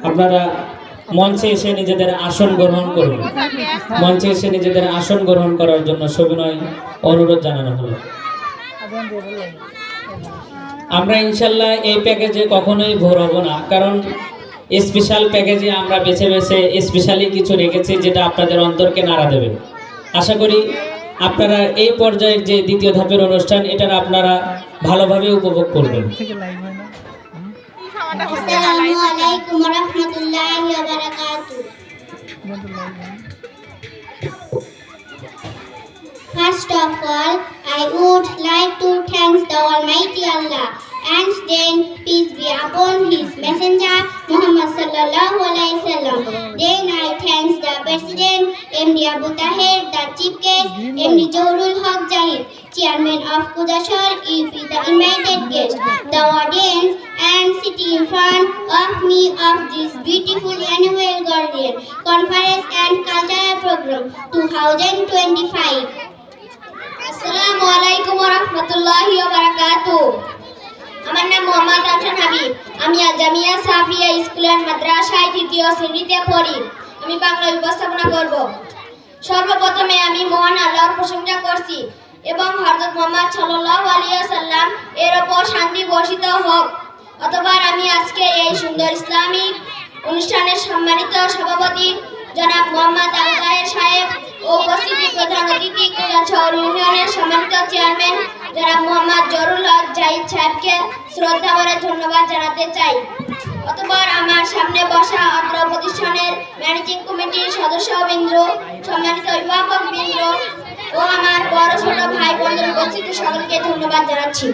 আপনারা মঞ্চে এসে নিজেদের আসন গ্রহণ করুন। মঞ্চে এসে নিজেদের আসন গ্রহণ করার জন্য সবিনয় অনুরোধ জানানো হলো। আমরা ইনশাল্লাহ এই প্যাকেজে কখনোই ভোর হব না, কারণ স্পেশাল প্যাকেজে আমরা বেছে বেছে স্পেশালি কিছু রেখেছি যেটা আপনাদের অন্তরকে নাড়া দেবে। আশা করি আপনারা এই পর্যায়ের যে দ্বিতীয় ধাপের অনুষ্ঠান এটার আপনারা ভালোভাবে উপভোগ করবেন। আসসালামু আলাইকুম ওয়া রাহমাতুল্লাহি ওয়া বারাকাতুহু। First of all, I would like to thank the Almighty Allah, and then peace be upon His Messenger Muhammad sallallahu alaihi wasallam. Then I thank the President MD Abu Tahir, the Chief Guest MD Johurul Haq Zahid, Chairman of Kudashar EP, the invited guest, the audience, and sitting in front of me of this beautiful annual Guardian Conference and Cultural Program 2025. আসসালামু আলাইকুম ওয়া রাহমাতুল্লাহি ওয়া বারাকাতুহু। আমার নাম মোহাম্মদ আফসান হাবিব। আমি Jamia Safia school and মাদ্রাসায় তৃতীয় শ্রেণীতে পড়ি। আমি বাংলা উপস্থাপনা করব। সর্বপ্রথমে আমি মহান আল্লাহর প্রশংসা করছি এবং হযরত মুহাম্মদ সাল্লাল্লাহু আলাইহি ওয়াসাল্লাম এর উপর শান্তি বর্ষিত হোক। অতঃপর আমি আজকে এই সুন্দর ইসলামিক অনুষ্ঠানের সম্মানিত সভাপতি জনাব মোহাম্মদ আবু তাহের সাহেব ও উপস্থিত প্রধান অতিথি কুড়িয়াছড় ইউনিয়নের সম্মানিত চেয়ারম্যান জনাব মোহাম্মদ জহুরুল হক জাহিদ সাহেবকে শ্রদ্ধা ভরে ধন্যবাদ জানাতে চাই। অতঃপর আমার সামনে বসা অত্র প্রতিষ্ঠানের ম্যানেজিং কমিটির সদস্যবৃন্দ, সম্মানিত অভিভাবকবৃন্দ ও আমার বড় ছোট ভাই বোনদের উপস্থিতি সকলকে ধন্যবাদ জানাচ্ছি।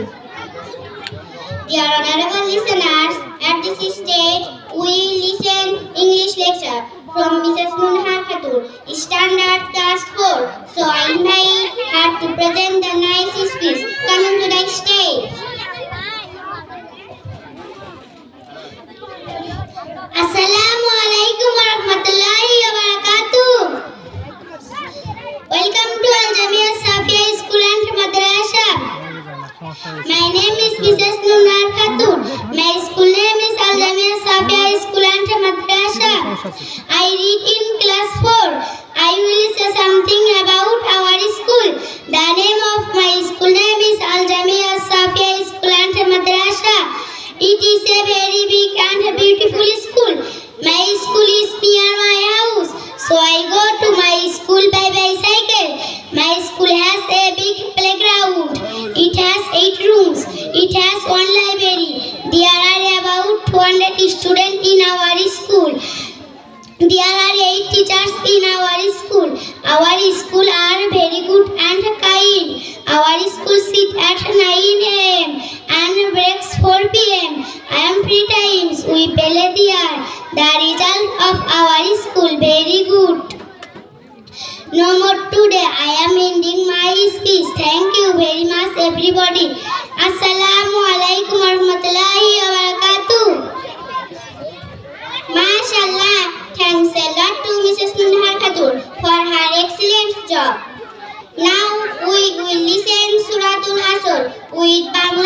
Dear honorable listeners, at this stage we listen English lecture from Mrs. Munhar Khatun, Standard Class 4. So I invite her to present the nice speech. Coming to the stage. Assalamu alaikum wa rahmatullahi wa barakatuh. Welcome to Al Jamia Safia School and Madrasa. My name is Mrs. Munhar Khatun. My school name is Al Jamia Safia School and Madrasa. I read in class 4. I will say something about our school. The name of my school name is Al Jamia Safia School and Madrasa. It is a very big and beautiful school. My school is near my house, so I go to my school by bicycle. My school has a big playground. It has 8 rooms. It has 1 library. There are about 200 students in our school. There are 8 teachers in our school. Our school are very good and kind. Our school sit at 9 a.m. and breaks 4 p.m. I am free times we play there. The result of our school very good. No more today. I am ending my speech. Thank you very much everybody. Assalamu alaikum wa rahmatullahi wa barakatuh. MashaAllah. Thanks a lot to Mrs. Munhar Khatun for her excellent job. Now we will listen Suratul Asr with Bangla.